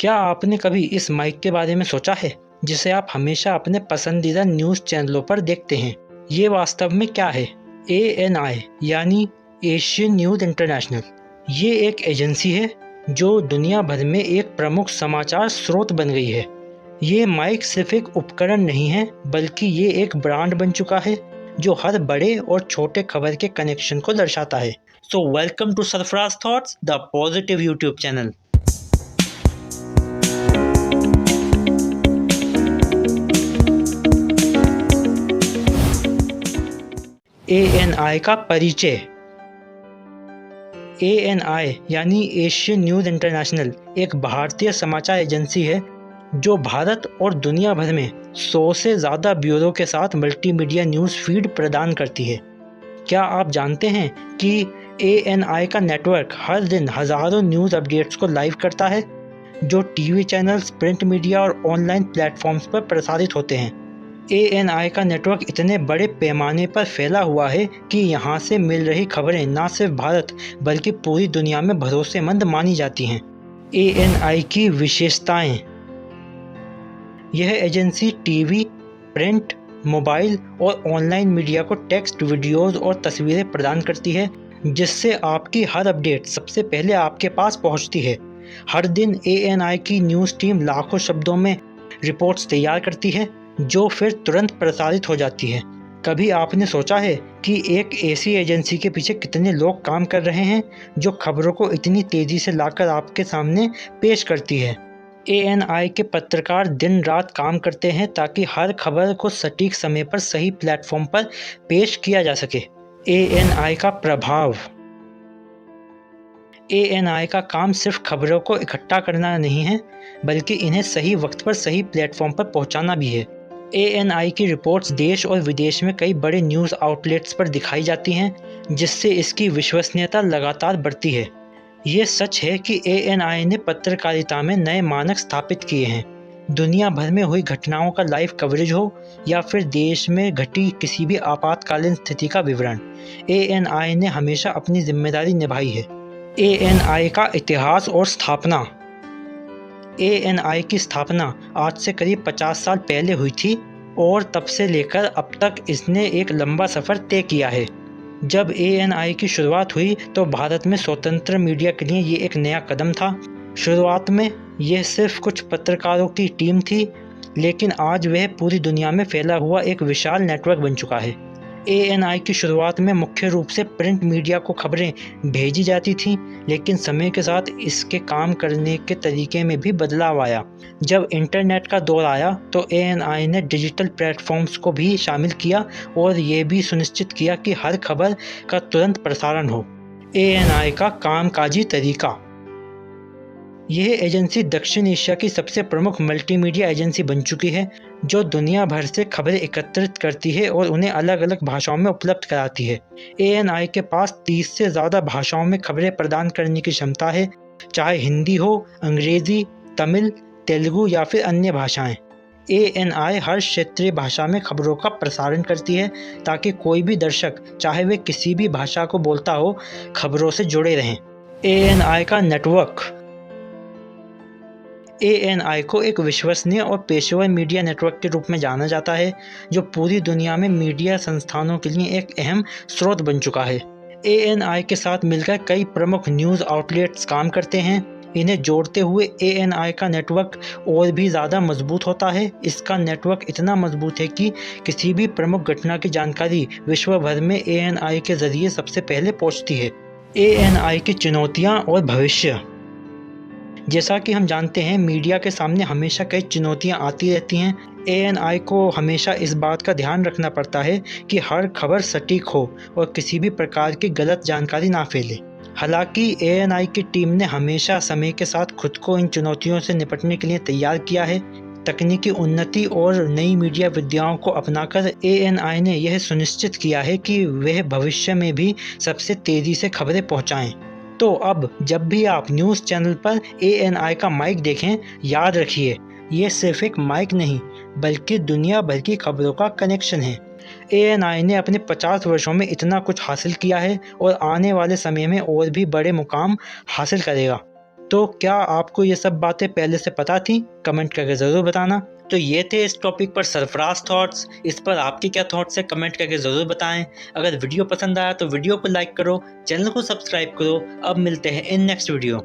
क्या आपने कभी इस माइक के बारे में सोचा है जिसे आप हमेशा अपने पसंदीदा न्यूज़ चैनलों पर देखते हैं? ये वास्तव में क्या है? ANI यानी एशियन न्यूज़ इंटरनेशनल। ये एक एजेंसी है जो दुनिया भर में एक प्रमुख समाचार स्रोत बन गई है। ये माइक सिर्फ एक उपकरण नहीं है, बल्कि ये एक ब्रांड बन चुका है जो हर बड़े और छोटे खबर के कनेक्शन को दर्शाता है। So welcome to Sarfaraz thoughts, the positive YouTube channel. ANI का परिचय। ANI यानी एशियन न्यूज़ इंटरनेशनल एक भारतीय समाचार एजेंसी है जो भारत और दुनिया भर में 100 से ज़्यादा ब्यूरो के साथ मल्टीमीडिया न्यूज़ फीड प्रदान करती है। क्या आप जानते हैं कि ANI का नेटवर्क हर दिन हज़ारों न्यूज़ अपडेट्स को लाइव करता है, जो टीवी चैनल्स, प्रिंट मीडिया और ऑनलाइन प्लेटफॉर्म्स पर प्रसारित होते हैं। ANI का नेटवर्क इतने बड़े पैमाने पर फैला हुआ है कि यहाँ से मिल रही खबरें न सिर्फ भारत बल्कि पूरी दुनिया में भरोसेमंद मानी जाती हैं। ANI की विशेषताएं। यह एजेंसी टीवी, प्रिंट, मोबाइल और ऑनलाइन मीडिया को टेक्स्ट, वीडियोज़ और तस्वीरें प्रदान करती है, जिससे आपकी हर अपडेट सबसे पहले आपके पास पहुंचती है। हर दिन ANI की न्यूज़ टीम लाखों शब्दों में रिपोर्ट्स तैयार करती है, जो फिर तुरंत प्रसारित हो जाती है। कभी आपने सोचा है कि एक ऐसी एजेंसी के पीछे कितने लोग काम कर रहे हैं जो खबरों को इतनी तेज़ी से लाकर आपके सामने पेश करती है? ANI के पत्रकार दिन रात काम करते हैं ताकि हर खबर को सटीक समय पर सही प्लेटफॉर्म पर पेश किया जा सके। ANI का प्रभाव। ANI का काम सिर्फ खबरों को इकट्ठा करना नहीं है, बल्कि इन्हें सही वक्त पर सही प्लेटफॉर्म पर पहुंचाना भी है। ANI की रिपोर्ट्स देश और विदेश में कई बड़े न्यूज़ आउटलेट्स पर दिखाई जाती हैं, जिससे इसकी विश्वसनीयता लगातार बढ़ती है। ये सच है कि ANI ने पत्रकारिता में नए मानक स्थापित किए हैं। दुनिया भर में हुई घटनाओं का लाइव कवरेज हो या फिर देश में घटी किसी भी आपातकालीन स्थिति का विवरण, ANI ने हमेशा अपनी जिम्मेदारी निभाई है। ANI का इतिहास और स्थापना। ANI की स्थापना आज से करीब 50 साल पहले हुई थी और तब से लेकर अब तक इसने एक लंबा सफ़र तय किया है। जब ANI की शुरुआत हुई तो भारत में स्वतंत्र मीडिया के लिए ये एक नया कदम था। शुरुआत में यह सिर्फ कुछ पत्रकारों की टीम थी, लेकिन आज वह पूरी दुनिया में फैला हुआ एक विशाल नेटवर्क बन चुका है। ANI की शुरुआत में मुख्य रूप से प्रिंट मीडिया को खबरें भेजी जाती थीं, लेकिन समय के साथ इसके काम करने के तरीके में भी बदलाव आया। जब इंटरनेट का दौर आया तो ANI ने डिजिटल प्लेटफॉर्म्स को भी शामिल किया और ये भी सुनिश्चित किया कि हर खबर का तुरंत प्रसारण हो। ANI का कामकाजी तरीका। यह एजेंसी दक्षिण एशिया की सबसे प्रमुख मल्टीमीडिया एजेंसी बन चुकी है, जो दुनिया भर से खबरें एकत्रित करती है और उन्हें अलग अलग भाषाओं में उपलब्ध कराती है। ANI के पास 30 से ज़्यादा भाषाओं में खबरें प्रदान करने की क्षमता है, चाहे हिंदी हो, अंग्रेज़ी, तमिल, तेलुगु या फिर अन्य भाषाएं। ANI हर क्षेत्रीय भाषा में खबरों का प्रसारण करती है ताकि कोई भी दर्शक, चाहे वे किसी भी भाषा को बोलता हो, खबरों से जुड़े रहें। ANI का नेटवर्क। ANI को एक विश्वसनीय और पेशेवर मीडिया नेटवर्क के रूप में जाना जाता है, जो पूरी दुनिया में मीडिया संस्थानों के लिए एक अहम स्रोत बन चुका है। ANI के साथ मिलकर कई प्रमुख न्यूज़ आउटलेट्स काम करते हैं। इन्हें जोड़ते हुए ANI का नेटवर्क और भी ज़्यादा मजबूत होता है। इसका नेटवर्क इतना मजबूत है कि किसी भी प्रमुख घटना की जानकारी विश्व भर में ANI के ज़रिए सबसे पहले पहुंचती है। ANI की चुनौतियां और भविष्य। जैसा कि हम जानते हैं, मीडिया के सामने हमेशा कई चुनौतियां आती रहती हैं। ANI को हमेशा इस बात का ध्यान रखना पड़ता है कि हर खबर सटीक हो और किसी भी प्रकार की गलत जानकारी ना फैले। हालांकि ANI की टीम ने हमेशा समय के साथ खुद को इन चुनौतियों से निपटने के लिए तैयार किया है। तकनीकी उन्नति और नई मीडिया विद्याओं को अपनाकर ANI ने यह सुनिश्चित किया है कि वह भविष्य में भी सबसे तेज़ी से खबरें पहुँचाएँ। तो अब जब भी आप न्यूज़ चैनल पर ANI का माइक देखें, याद रखिए, ये सिर्फ एक माइक नहीं बल्कि दुनिया भर की खबरों का कनेक्शन है। ANI ने अपने 50 वर्षों में इतना कुछ हासिल किया है और आने वाले समय में और भी बड़े मुकाम हासिल करेगा। तो क्या आपको ये सब बातें पहले से पता थी? कमेंट करके ज़रूर बताना। तो ये थे इस टॉपिक पर सरफराज थॉट्स। इस पर आपके क्या थॉट्स है कमेंट करके ज़रूर बताएं। अगर वीडियो पसंद आया तो वीडियो को लाइक करो, चैनल को सब्सक्राइब करो। अब मिलते हैं इन नेक्स्ट वीडियो।